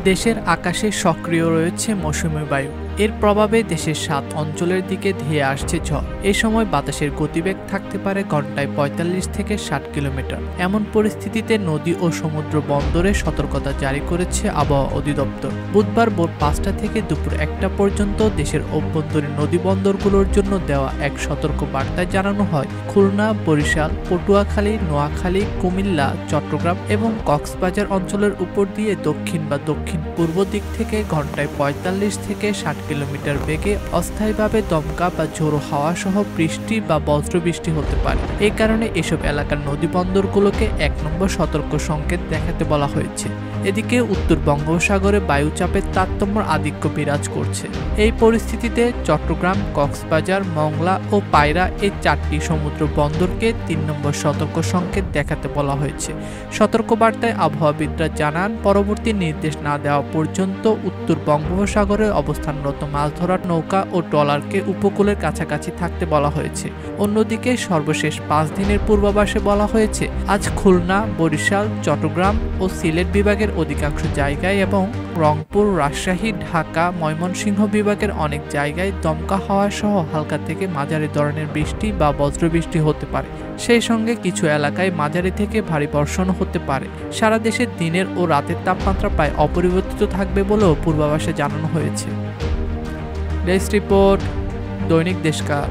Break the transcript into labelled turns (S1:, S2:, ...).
S1: দেশের আকাশে সক্রিয় রয়েছে মৌসুমী বায়ু। এর প্রভাবে দেশের ৭ অঞ্চলের দিকে ধেয়ে আসছে ঝড়। এ সময় বাতাসের গতিবেগ থাকতে পারে ঘন্টায় ৪৫ থেকে ৬০ কিলোমিটার। এমন পরিস্থিতিতে নদী ও সমুদ্র বন্দরে সতর্কতা জারি করেছে আবহাওয়া অধিদপ্তর। বুধবার ভোর ৫টা থেকে দুপুর ১টা পর্যন্ত দেশের অভ্যন্তরীণ নদী বন্দরগুলোর জন্য দেওয়া এক সতর্ক বার্তায় জানানো হয়, খুলনা, বরিশাল, পটুয়াখালী, নোয়াখালী, কুমিল্লা, চট্টগ্রাম এবং কক্সবাজার অঞ্চলের উপর দিয়ে দক্ষিণ বা দক্ষিণ পূর্ব দিক থেকে ঘন্টায় ৪৫ থেকে ৬০ কিলোমিটার বেগে অস্থায়ীভাবে দমকা বা ঝোড়ো হাওয়া সহ বৃষ্টি বা বজ্রবৃষ্টি হতে পারে। এই কারণে এসব এলাকার নদী বন্দরগুলোকে ১ নম্বর সতর্ক সংকেত দেখাতে বলা হয়েছে। এদিকে উত্তর বঙ্গোপসাগরে বায়ুচাপের তারতম্য আধিক্য বিরাজ করছে। এই পরিস্থিতিতে চট্টগ্রাম, কক্সবাজার, মংলা ও পায়রা এই ৪টি সমুদ্র বন্দরকে ৩ নম্বর সতর্ক সংকেত দেখাতে বলা হয়েছে। সতর্কবার্তায় আবহাওয়াবিদরা জানান, পরবর্তী নির্দেশ না দেওয়া পর্যন্ত উত্তর বঙ্গোপসাগরে অবস্থানরত মাছ ধরার নৌকা ও ট্রলারকে উপকূলের কাছাকাছি থাকতে বলা হয়েছে। অন্যদিকে সর্বশেষ ৫ দিনের পূর্বাভাসে বলা হয়েছে, আজ খুলনা, বরিশাল, চট্টগ্রাম ও সিলেট বিভাগের অধিকাংশ জায়গায় এবং রংপুর, রাজশাহী, ঢাকা, ময়মনসিংহ বিভাগের অনেক জায়গায় দমকা হাওয়া সহ হালকা থেকে মাঝারি ধরনের বৃষ্টি বা বজ্রবৃষ্টি হতে পারে। সেই সঙ্গে কিছু এলাকায় মাঝারি থেকে ভারী বর্ষণও হতে পারে। সারা দেশে দিনের ও রাতের তাপমাত্রা প্রায় অপরিবর্তিত থাকবে বলেও পূর্বাভাসে জানানো হয়েছে। ডেস্ক রিপোর্ট, দৈনিক দেশকাল।